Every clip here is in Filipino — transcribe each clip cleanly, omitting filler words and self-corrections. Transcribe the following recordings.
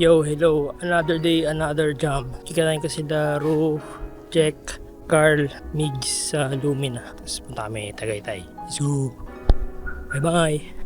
Yo, hello. Another day, another jam. Kikalain ko si Daru, Jack, Carl, Migs sa Lumina. Tapos punta kami Tagaytay. So, bye-bye.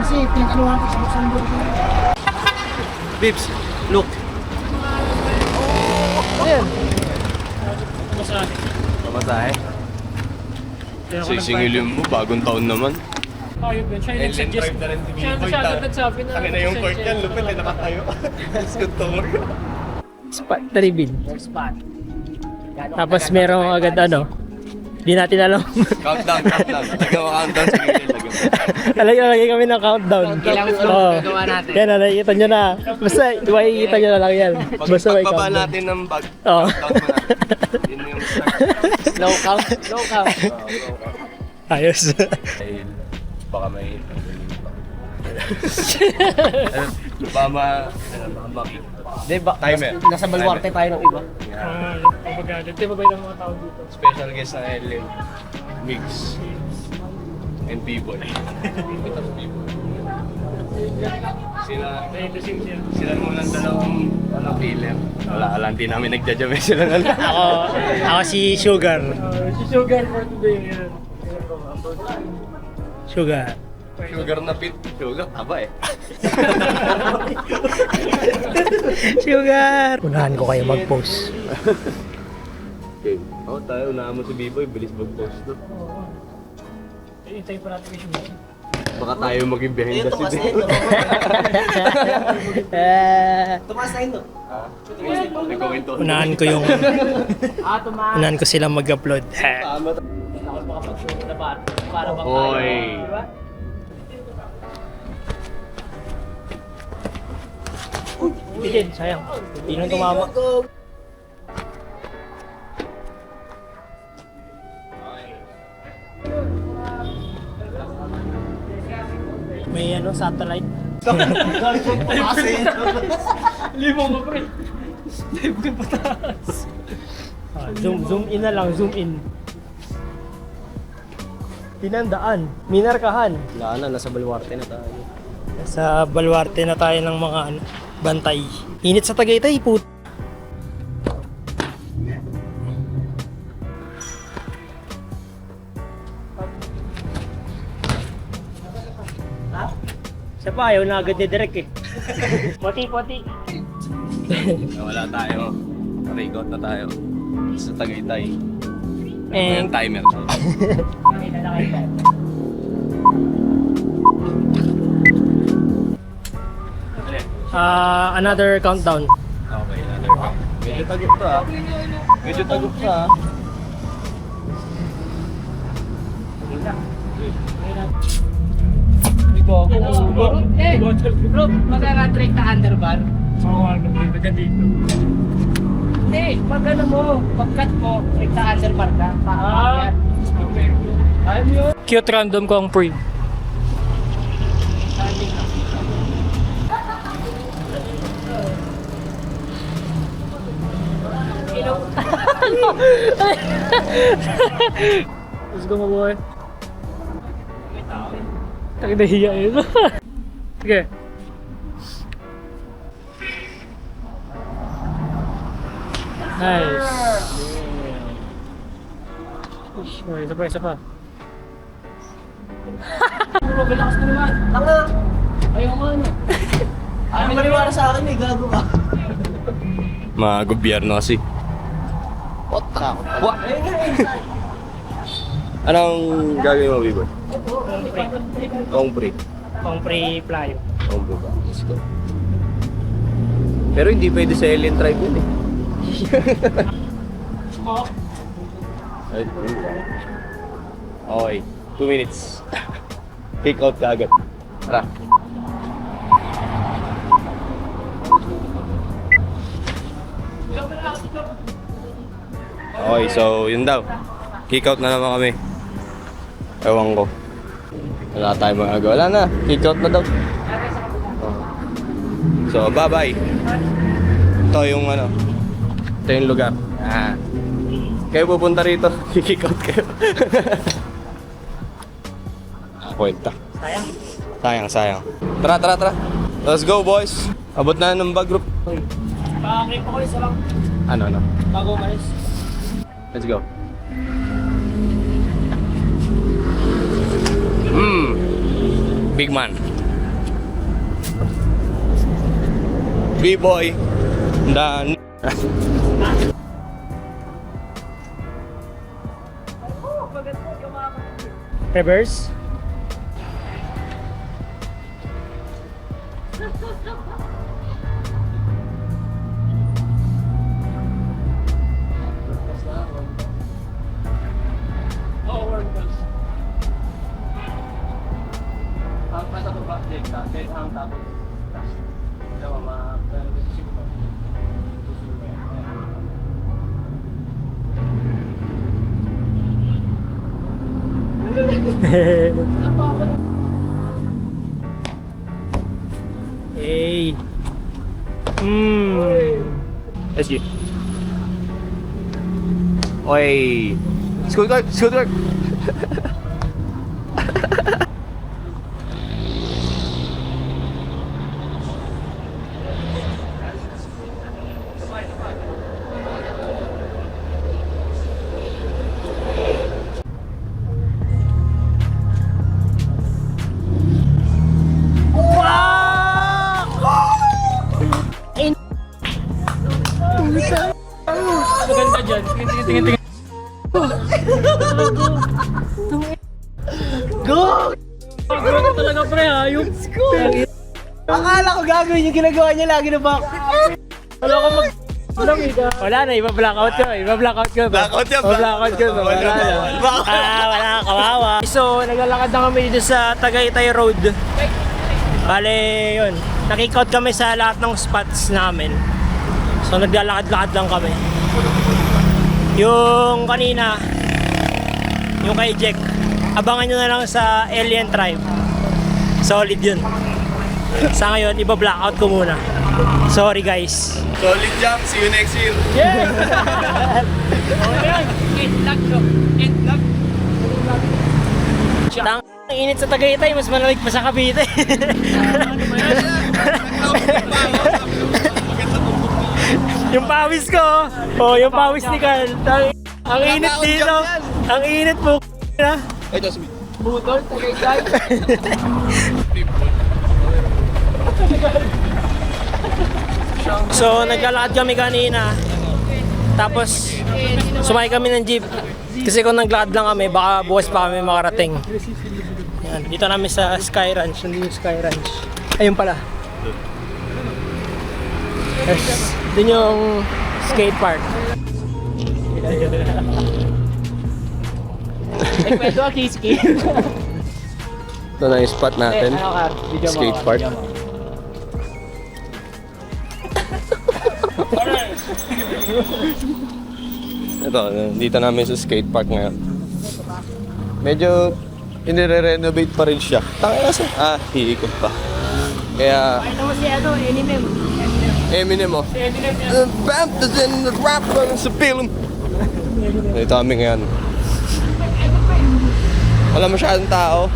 Kasi pinag-anuhan ko sa Luxembourg. Bibs, look. Ayan. Pamasahe. Sisingilin mo, bagong taon naman. Ayun yun, siya yung nag-suggest. Siya yung nagsabi na... Kami na yung court yan, lupit eh, nakatayo. Skutor. Spot na reveal. Tapos merong agad ano, di natin alam. Countdown. Lagyan mo countdown sa gilid. Lagay kami ng countdown. Ilang flow gagawa natin? Yan, nakikita nyo na. Basta, makikita nyo na lang yan. Basta may Pagbaba countdown. natin ng bag, Oo. countdown mo na. Yun yung start. Low count? Low count. Ayos. Dahil baka may... Baka makikita. Di ba? Timer. Nasa Baluarte tayo ng iba. Dito mabay ng mga tao dito. Special guest na Ellen, Mix, and B-Boy. Sila muna ng dalawang filler. Wala, hindi namin nagja-jam sila na lang. Ako si Sugar. Si Sugar for today. Yan. Sugar. Sugar na pit. Sugar, aba eh. Sugar! Unahan ko kayo mag-post. Okay. Tayo, unahan mo si B-Boy, bilis mag-post to. Itay pa natin yung Sugar. Baka tayo maging behind the scenes. Tumaas na ito. Unahan ko yung... Unahan ko silang mag-upload. Hoy! Tigil, sayang. Hindi nang tumama. May ano, satellite. Limong ko pre. Limong pataas. Zoom in na lang, zoom in. Tinandaan, minarkahan. Wala na, nasa Baluarte na tayo. Sa Baluarte na tayo ng mga ano, bantay. Init sa Tagaytay, put. Siya pa, ayaw na agad ni Derek eh. Poti. Wala tayo. Regot na tayo. Sa Tagaytay. And- Yung timer. Another countdown. Okay, another round. Medyo tagup to ah. Medyo tagup siya ah. Bro, magkaka-trick na underbar. Oo, nagbibigan dito. Hindi, pag ano mo, pagkat mo, trick na underbar ka. Okay. Cute random kong pre. Let's go, my boy. Nahiya yun. Sige. Nice. Isa pa. Relax na naman. Tanga! Ayaw mo ano. Ano maniwala sa akin, may gago ka. Mga gobyerno kasi. What? Anong gagawin mo, B-Boy? Kongbre. Pang pre-flyo. Kongbre ba? Let's go. Pero hindi pwede sa alien tribe yun eh. Okay, 2 minutes. Kick out ka agad. Tara. Okay, so yun daw. Kick out na naman kami. Ewan ko. Wala tayong magagawa. Wala na. Kick out na daw. So, bye-bye. Ito yung ano. Ito yung lugar. Kayo pupunta rito. Kick out kayo. Kwenta. Sayang. Tara. Let's go, boys. Abot na ng bag group. Pakakip ko isa lang. Ano? Bago umalis. Let's go. Big man. B-boy. Dan. Reverse. Hey. Let's go. Oy. Scooter. Maganda dyan. Tingin. Go! Go talaga pre ha. Yung Akala ko gagawin yung ginagawa niya lagi na back. wala ka mag... Wala na, iba-blackout ko. Blackout yan, Blackout ko. Wala na. Wala ka, kawawa. So, naglalakad na kami dito sa Tagaytay Road. Bale, yun. Nakikout kami sa lahat ng spots namin. So, naglalakad-lakad lang kami. Yung kanina, yung kay Jack, abangan nyo na lang sa Alien Tribe. Solid yun. Sa ngayon, iba-blackout ko muna. Sorry guys. Solid jump. See you next year. Yeah! Tang init sa Tagaytay, mas malamig pa sa Cavite. Yung pawis ko, yung pawis ni Carl. Ang init dito. Ang init po. Ay, Jasmine. Budol, Tagaytay. So, naglalakad kami kanina. Tapos, sumakay kami ng jeep. Kasi kung naglakad lang kami, baka bukas pa kami makarating. Yan, dito namin sa Sky Ranch. Nandito yung Sky Ranch. Ayun pala. Yes, dun yung skate park. Pwede ako kiski. Ito na yung spot natin. Skate park. Ito, dito namin sa skate park ngayon. Medyo inire-renovate pa rin siya. Tangina kasi. Hiikot pa. Kaya Ito mo si Eminem oh. Bam! Then rap sa film. Dito kami ngayon. Wala masyadong tao.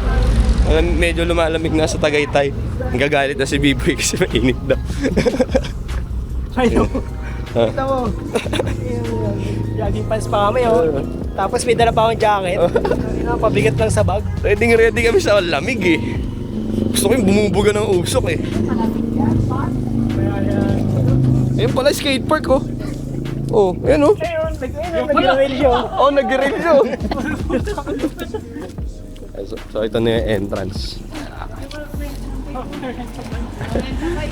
Medyo lumalamig na sa Tagaytay. Nagagalit na si B-Boy kasi mainit daw. Ayun. Kita mo. Jogging pants pa kami Tapos may dala pa akong jacket. Pabigat lang sa bag. Ready kami sa lamig eh. Gusto ko yung bumubuga ng usok eh. Ayun pala skate park oh. Oh, ayan oh. Nag-rail siya. Oh, nag-rail siya. So ito na yung entrance.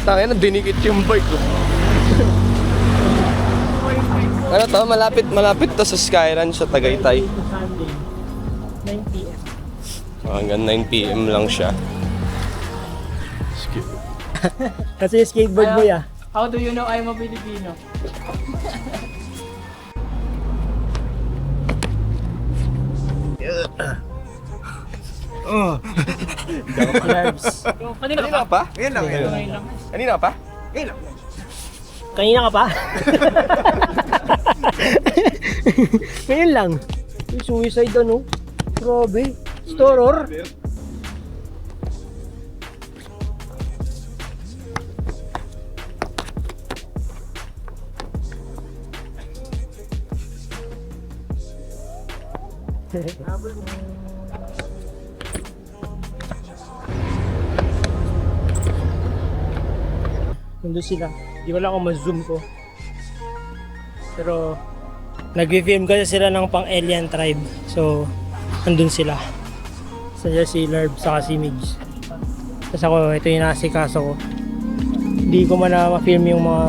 Tangina, dinikit yung bike ko. Ano to? Malapit to sa Skyline sa Tagaytay. Sunday, 9 p.m. Hanggang 9 p.m. lang siya. Kasi skateboard mo ya. How do you know I'm a Filipino? Nerves. Kanina pa? Ngayon lang. Kanina pa? Ngayon lang. Kanina ka pa? Ngayon lang. Yung suicide ano? Grabe. Storor. Nandun sila. Di ko lang kung ma-zoom ko. Pero nag-film kasi sila ng pang Alien Tribe. So, nandun sila. Sila si Lerb saka si Migs. Tapos ako, ito yung nasikaso ko. Hindi ko man na ma-film yung mga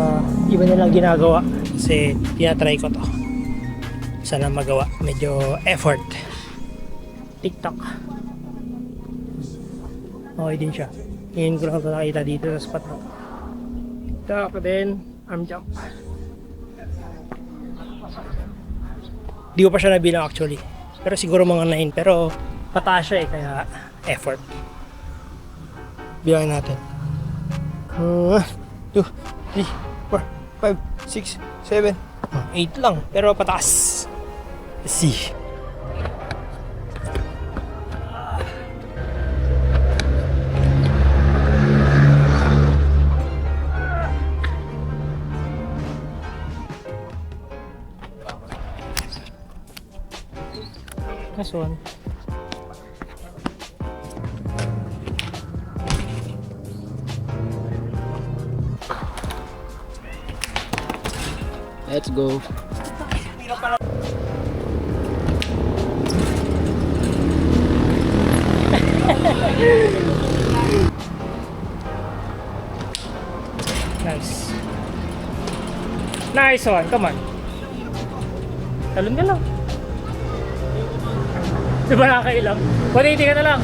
iba nilang ginagawa. Kasi tinatry ko to. Sana magawa. Medyo effort. TikTok. Okay din siya. Ngayon ko lang ito nakita dito sa spot na. TikTok then arm jump. Di ko pa siya nabilang actually. Pero siguro mga 9. Pero pataas siya eh. Kaya effort. Bilangin natin. 1, 2, 3, 4, 5, 6, 7, 8 lang. Pero pataas. Let's see. Nice one. Let's go. Nice. Nice one. Come on. Talon ka lang. Di ba nakakailang? 180 ka na lang.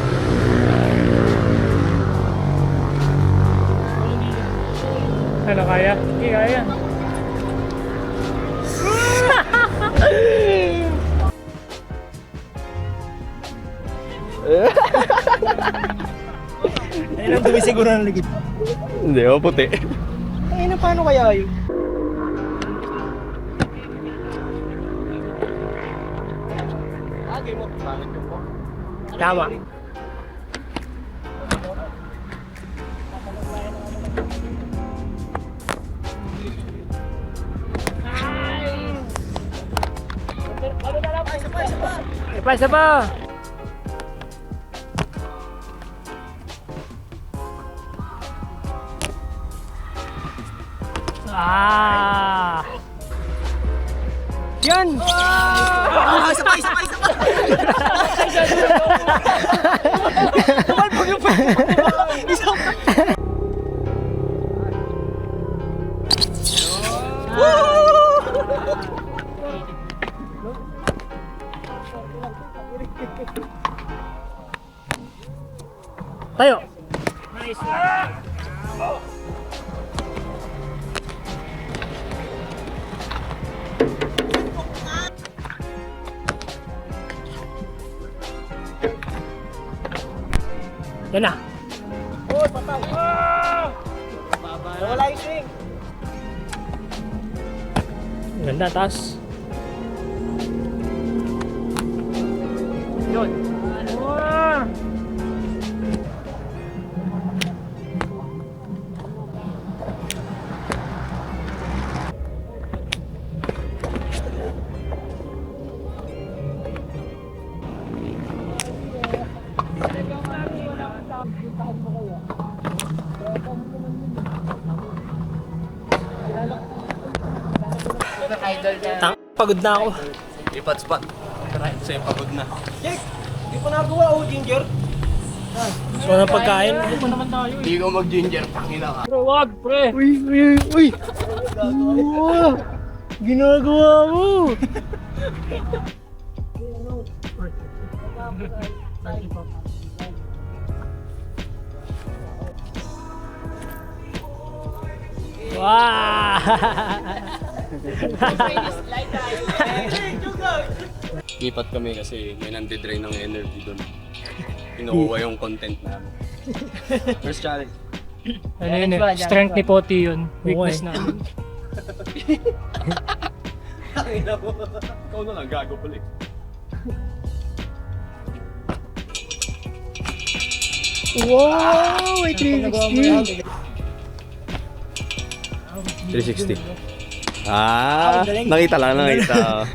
Ano kaya? Hindi kaya. Ayun ang dumi siguro ng ligid. Hindi, puti. Ay, na paano kaya yun? Tama. Isa pa. Ah! Yan! Isa pa! Tayo! Nice! Yan na! Oh, patay! Wala yung swing! Ganda, taas. Yun. Pagod na ako. Lipat spot. Sa'yo pagod na. Jake! Hindi ko nagawa, oh, Ginger! So, anong pagkain? Hindi ko mag-ginger, pangina ka. Pre, wag, pre! Uy! Ginagawa mo! Wow! Lipat kami kasi may nandi-drain ng energy doon. Kinukuha yung content namin. First challenge. Ano yun eh? Strength ni Poti yun. Weakness namin. Ikaw na lang, gago pala eh. Wow! May 360! 360. Ah, nakita lang, nakita.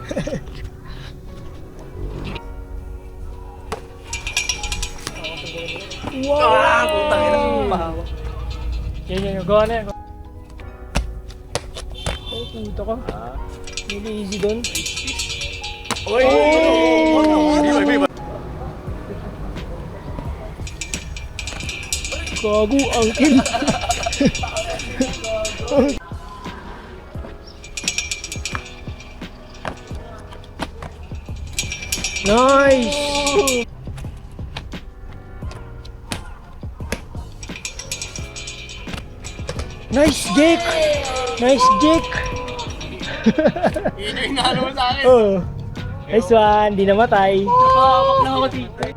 Wow! Putang ina mo mahawa. Yan, gawa na yan. Oh, puto ka. Really easy doon. Oy! Gago, angkin. Nice! Nice, Jake! Nice, Jake! Yun yung inalo mo sa akin. Oh. Nice one, di namatay. Napahawak na ako dito.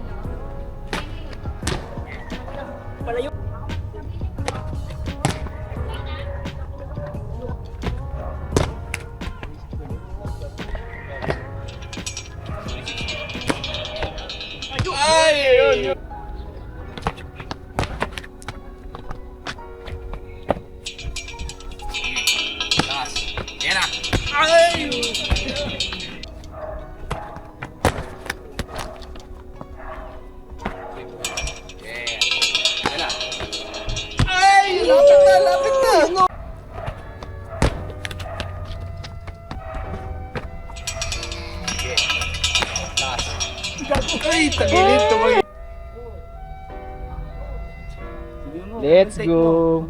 Let's go!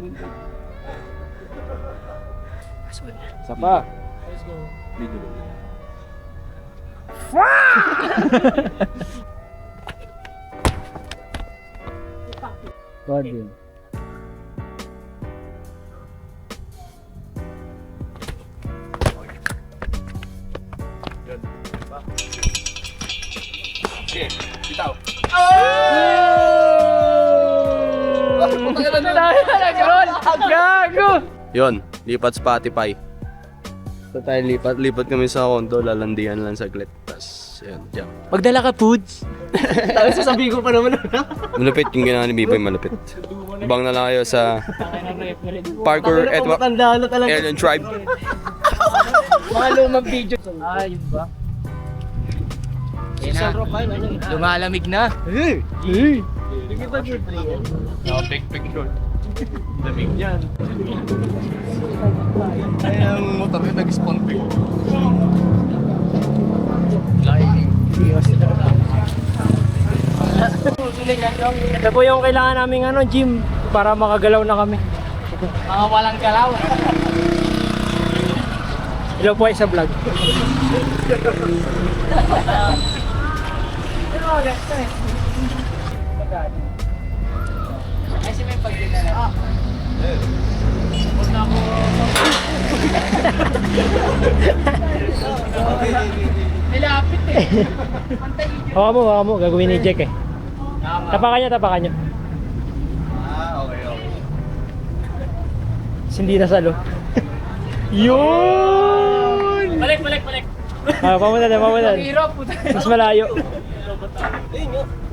Isa pa. Let's go. God yun. Sige, bitaw. Gago! Yon, lipat Spotify. So tayo lipat kami sa condo, lalandian lang saglit. Tapos, yun, jump. Magdala ka foods. Tapos sasabihin ko pa naman. Malupit yung ginawa ni Biboy, malupit. Ibang na lang kayo sa Parkour at Matanda na talaga. Alien Tribe. Mga lumang video. Ah, yun ba? Sa rock ay Lumalamig na. Take picture. Lamig yan. Ay, ang motor ko nag-spawn pick. Ito po yung kailangan naming gym para makagalaw na kami. mga walang galaw. Hello po ay sa vlog. Ay si may pagdinala. Nilapit eh. Hawa mo. Gagawin ni Jack eh. Tapakan nyo. Okay. Hindi na salo. Yun! Balik. Ah, pamunod. Hirap puta. Mas malayo.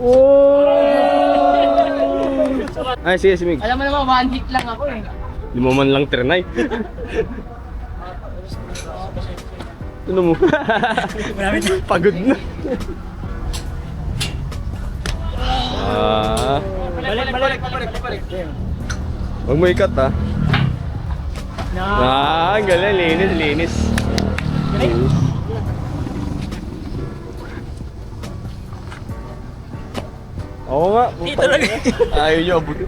Oh! Ay, sige, Mig. Alam mo naman, one hit lang ako eh. Di mo man lang trinay. Ano mo? Pagod na. Balik. Huwag mo ikat ha. Na. Ang galing, linis. Oo nga. Dito lang. Ayaw nyo abutin.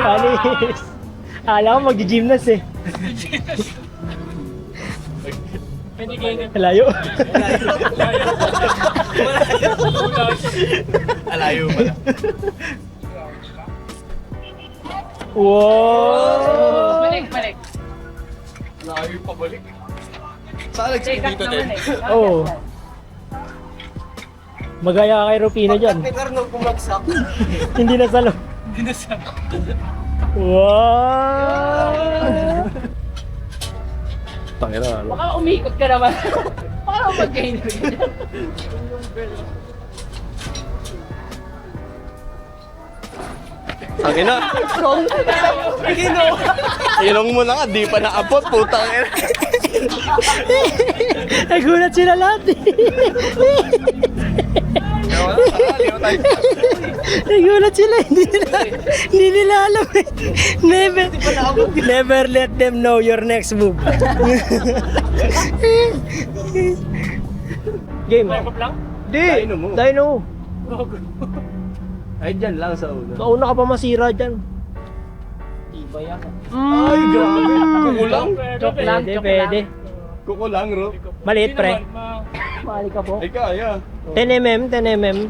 Alis. Alam ko mag-gymnast eh. Layo. Alayo pala. Wow! Balik. Alayo pa balik. Saan dito din? Oh. Magaya kay Rupino dyan. Arnold bumagsak. Hindi na salo. Wow! Tangina. Baka umikot ka naman. Baka mag-gain rin. Tangina. Ilong mo na nga, di pa naabot, putang ina. Ay, gulat sila lahat eh. Ay, gulat sila. Hindi nila alam eh. Never let them know your next move. Game. Di. Dino. Ay, dyan lang sa ulo. Kauna ka pa masira dyan. Iba yan. Ay, grabe. Kukulang. Joke lang, Pwede, joke pwede. Kukulang, Ro. Maliit, pre. Mali ka po. Ay, kaya. 10mm, 10mm.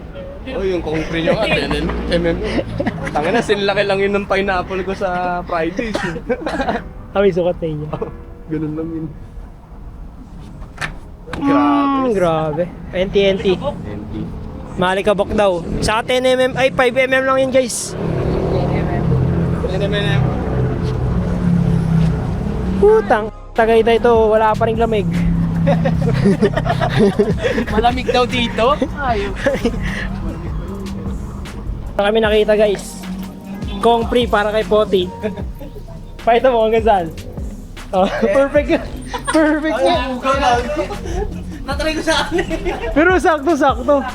Oh, yung concrete nyo nga, 10mm. Tangina, sinlaki lang yun ng pineapple ko sa Fridays. Kami sukat sa inyo. Ganun lang yun. Grabe. NT. Empty. Malikabok daw. Sa 10mm, ay 5mm lang yun guys. Putang. Tagaytay to, wala pa ring lamig. Malamig daw dito. Ayun. Kami nakita guys. Kong free para kay Poti. Pakita mo hanggang saan. Oh, perfect. Perfect nga. Natry ko sa akin. Pero sakto.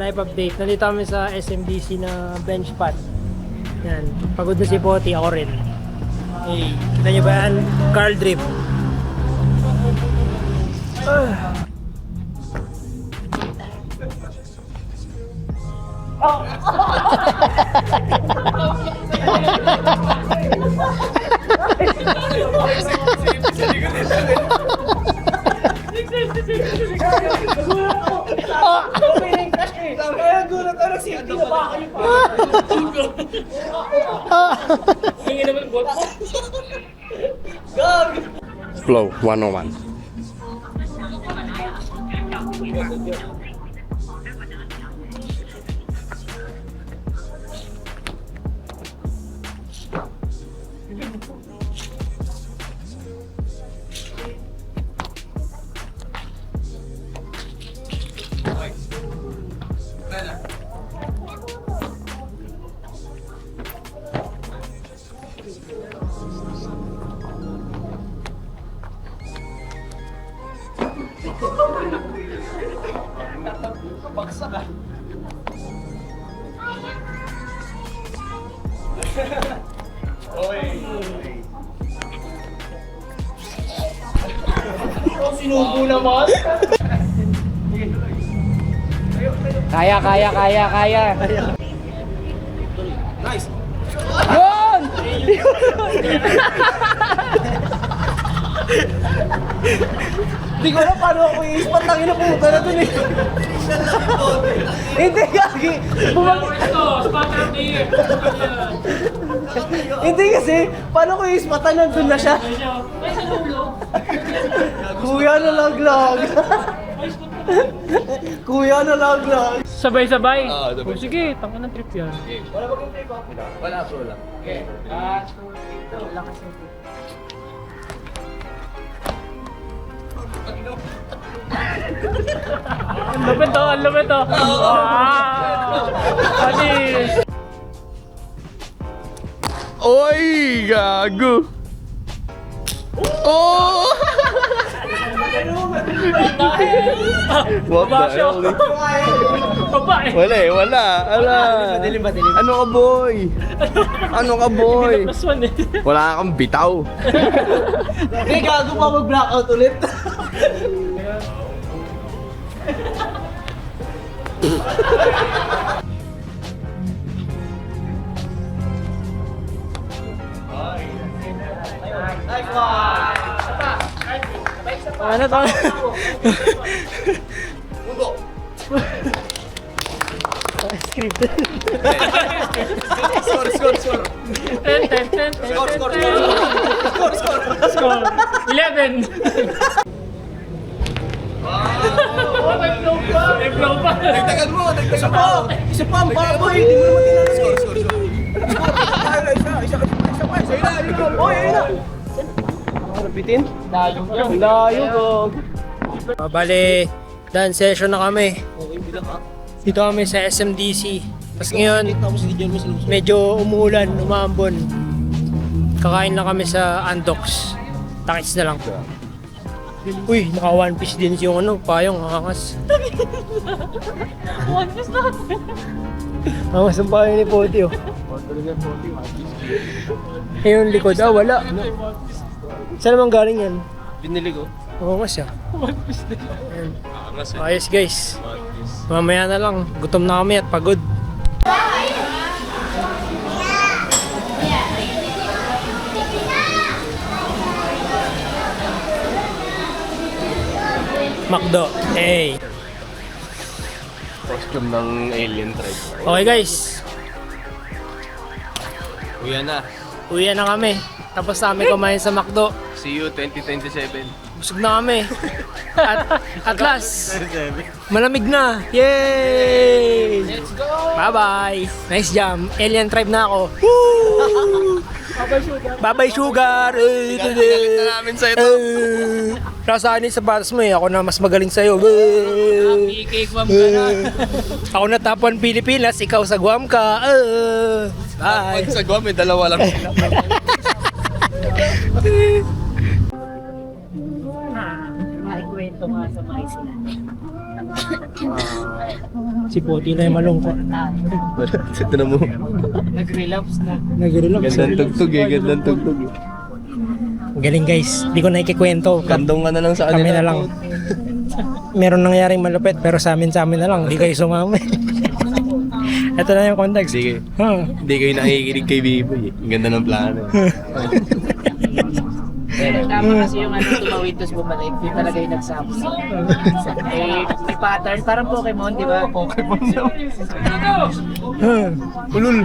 Live update. Nandito kami sa SMDC na bench pad. Yan. Pagod na si Poti, ako rin. Hey, kita nyo ba yan? Carl Drip. Kaya gulat ka ng safety na baka yung Hingi naman bot mo. Gag! Flow 101. Baksak ah. Oh, sinubo naman. Kaya. Nice. Yun! Hindi ko alam paano ako i-spot lang ina pumunta na dun eh. Hindi gagi. Hindi kasi, paano ko i-spotan nandun na siya? Kuya nalaglag. Kuya nalaglag. Sabay-sabay. Ah, sabay. Oh, sige, tanga ng trip yan. Wala ba kong trip ah? Wala, bro lang. Okay. Lakas ng trip. Ang lupit to. Wow! Alis! Oy, gago. Oh! What the hell? Babae! Wala. Madilim. Ano ka, boy? Plus one eh. Wala kang bitaw. Hindi, gago pa mag-blackout ulit. Ay, Ano to? Scripted. Score. Score. 11. Dagdagan mo. Isa pa, ang baboy. Hindi mo naman tinanong. Score. Isa pa. Sa'yo na. Oy, ayun na. Bitin? Layo ko. Bale, dance session na kami. Dito kami sa SMDC. Tapos ngayon, medyo umuulan, umambon. Kakain lang kami sa Andox. Takits na lang. Uy, naka one piece din yung payong, angas. One piece na. Angas ang payong ni Poti, oh. Eh, yung likod, wala. Saan naman galing yan? Binili ko. Angas, Ayos, guys. Mamaya na lang, gutom na kami at pagod. McDo, hey. Costume ng alien tribe. Okay, guys. Uyan na. Uwi na kami. Tapos namin kumain sa McDo. See you 2027. Busog na kami. At last, malamig na. Yay! Let's go! Bye-bye. Nice jam. Alien tribe na ako. Woo! Bye-bye sugar. Galit na namin sa ito. Nasaan yung sapatos mo eh. Ako na mas magaling sa'yo. PK Guam ka na. Ako na top 1 Pilipinas. Ikaw sa Guam ka. Bye. Pag sa Guam, may dalawa lang. Maikwento nga sa mga sila. Si Poti na yung malungkot. Ito na mo. Nag-relapse na. Nag-relax. Gandang tugtog eh. Gandang tugtog eh. Galing guys. Hindi ko na ikikwento. Kandong ka na lang sa kanila. Kami na lang. Meron nangyaring malupit pero sa amin na lang. Hindi kayo sumama. Ito na yung context. Sige. Huh. Hindi kayo nakikinig kay Biboy eh. Ang ganda ng plano. Tama kasi yung tumawid tapos bumalik. Yun talaga yung nagsama. May pattern. Parang Pokemon, di ba? Pokemon. Huh. Ulul.